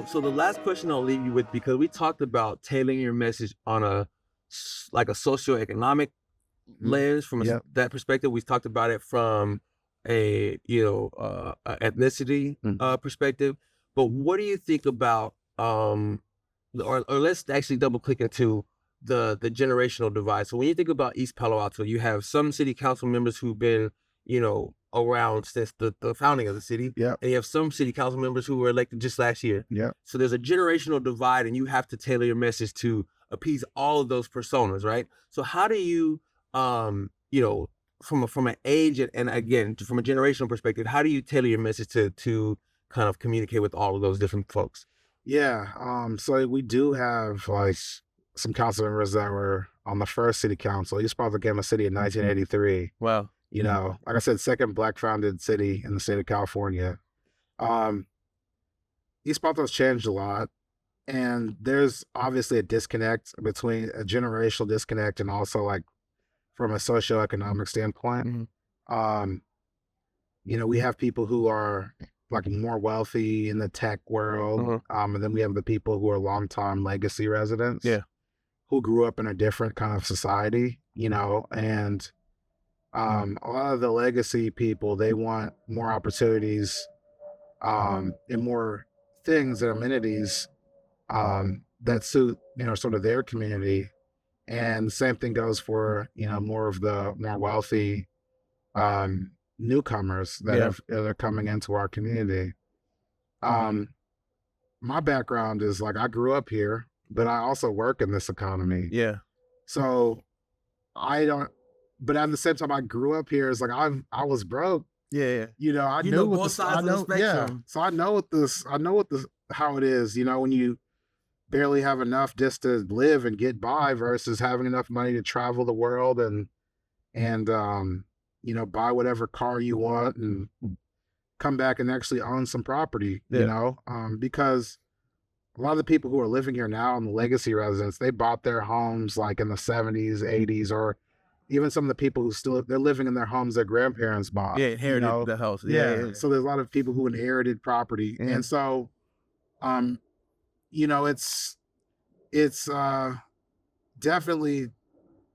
So the last question I'll leave you with, because we talked about tailoring your message on like a socioeconomic lens from Yep. that perspective. We talked about it from a a ethnicity perspective. But what do you think about or let's actually double click into the generational divide. So when you think about East Palo Alto, you have some city council members who've been around since the founding of the city. Yep. And you have some city council members who were elected just last year. Yep. So there's a generational divide, and you have to tailor your message to appease all of those personas, right? So how do you, from an age and again from a generational perspective, how do you tailor your message to kind of communicate with all of those different folks? Yeah. So we do have like some council members that were on the first city council. East Palo became a city in 1983. Wow. Like I said, second Black founded city in the state of California. East Palo's changed a lot, and there's obviously a disconnect between a generational disconnect and also like from a socioeconomic standpoint. We have people who are like more wealthy in the tech world, and then we have the people who are longtime legacy residents, who grew up in a different kind of society, and a lot of the legacy people, they want more opportunities, and more things and amenities that suit, sort of their community. And the same thing goes for, more of the more wealthy newcomers that are coming into our community. My background is like, I grew up here, but I also work in this economy. Yeah. So but at the same time, I grew up here. It's like I was broke. Yeah. I You knew know what both sides of the spectrum. So I know how it is, when you barely have enough just to live and get by versus having enough money to travel the world and buy whatever car you want and come back and actually own some property, because a lot of the people who are living here now in the legacy residents, they bought their homes like in the 70s, 80s, or even some of the people who they're living in their homes their grandparents bought. Yeah, inherited the house. Yeah. So there's a lot of people who inherited property. And so, it's definitely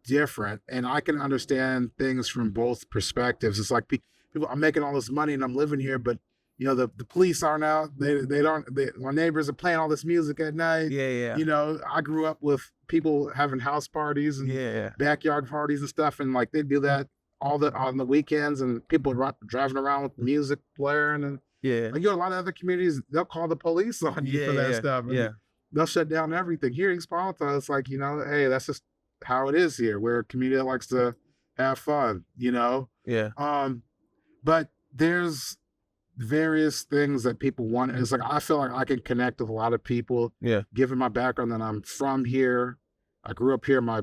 different. And I can understand things from both perspectives. It's like people, I'm making all this money and I'm living here, but the police aren't out. My neighbors are playing all this music at night. Yeah. I grew up with people having house parties and backyard parties and stuff. And like, they do that on the weekends, and people driving around with music blaring. And like, a lot of other communities, they'll call the police on you for that stuff. And they'll shut down everything. Here in East Palo Alto, it's like, hey, that's just how it is here. We're a community that likes to have fun, But there's various things that people want. And it's like, I feel like I can connect with a lot of people. Given my background, that I'm from here. I grew up here. My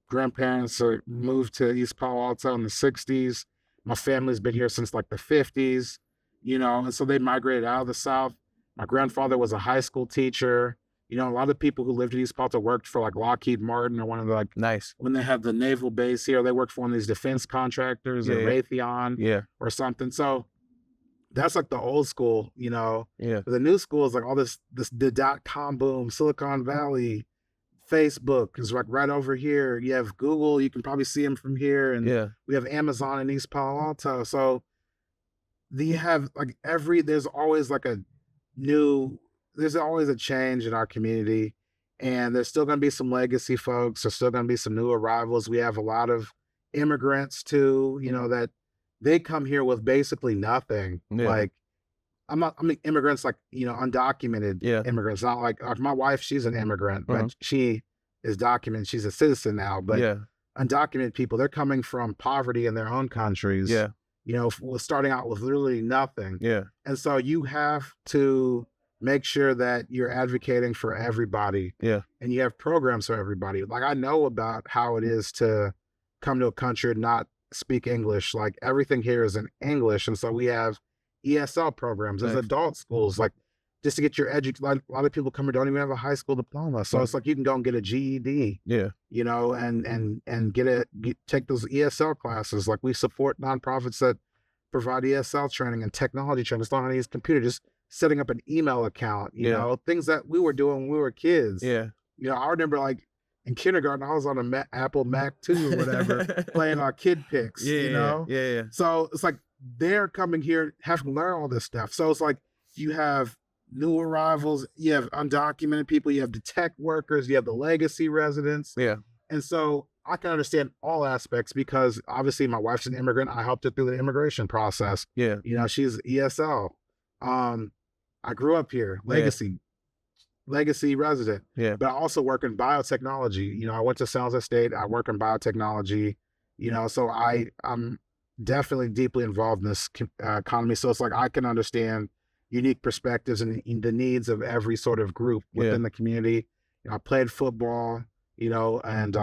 grandparents moved to East Palo Alto in the 60s. My family's been here since like the 50s, and so they migrated out of the South. My grandfather was a high school teacher. A lot of people who lived in East Palo Alto worked for like Lockheed Martin or one of the nice. When they have the naval base here, they worked for one of these defense contractors or Raytheon or something. So that's like the old school, The new school is like all this the .com boom, Silicon Valley, Facebook is like right over here. You have Google, you can probably see them from here, and we have Amazon in East Palo Alto. So you have like there's always a change in our community, and there's still going to be some legacy folks. There's still going to be some new arrivals. We have a lot of immigrants too, that they come here with basically nothing. Like, I mean, immigrants, like, undocumented immigrants, not like my wife, she's an immigrant, but she is documented. She's a citizen now, but undocumented people, they're coming from poverty in their own countries, starting out with literally nothing. And so you have to make sure that you're advocating for everybody. And you have programs for everybody. Like, I know about how it is to come to a country and not speak English. Like, everything here is in English. And so we have ESL programs. There's adult schools, like, just to get your education. A lot of people come here don't even have a high school diploma. So it's like, you can go and get a GED, and take those ESL classes. Like, we support nonprofits that provide ESL training and technology training. Just learn how to use computer. Just setting up an email account, you Yeah. know, things that we were doing when we were kids. Yeah. You know, I remember like in kindergarten, I was on a Apple Mac 2 or whatever, playing our kid picks, Yeah. you know? Yeah. So it's like they're coming here, having to learn all this stuff. So it's like you have new arrivals, you have undocumented people, you have the tech workers, you have the legacy residents. Yeah. And so I can understand all aspects because obviously my wife's an immigrant. I helped her through the immigration process. Yeah. You know, she's ESL. I grew up here, legacy resident. Yeah. But I also work in biotechnology. You know, I went to San Jose State. I work in biotechnology. You know, so I'm definitely deeply involved in this economy. So it's like I can understand unique perspectives and the needs of every sort of group within the community. You know, I played football. You know, and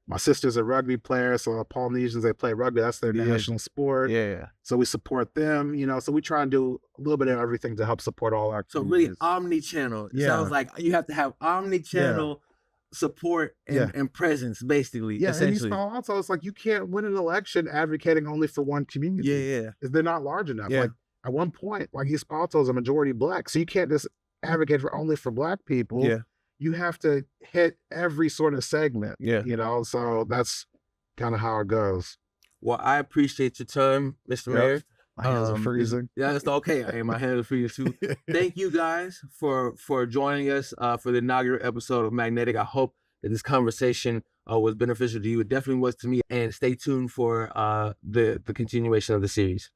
my sister's a rugby player, so the Polynesians, they play rugby. That's their national sport. Yeah. So we support them, you know, so we try and do a little bit of everything to help support all our So really communities. omni-channel. It Yeah. sounds like you have to have omni-channel support and presence, basically. Yeah, and East essentially. Palo Alto, it's like you can't win an election advocating only for one community. Yeah. Because they're not large enough. Yeah. Like at one point, like East Palo Alto is a majority Black, so you can't just advocate for only for Black people. Yeah. You have to hit every sort of segment. Yeah. You know, so that's kind of how it goes. Well, I appreciate your time, Mr. Yep. Mayor. My hands are freezing. Yeah, it's okay. Hey, my hands are freezing too. Thank you guys for joining us for the inaugural episode of Magnetic. I hope that this conversation was beneficial to you. It definitely was to me. And stay tuned for the continuation of the series.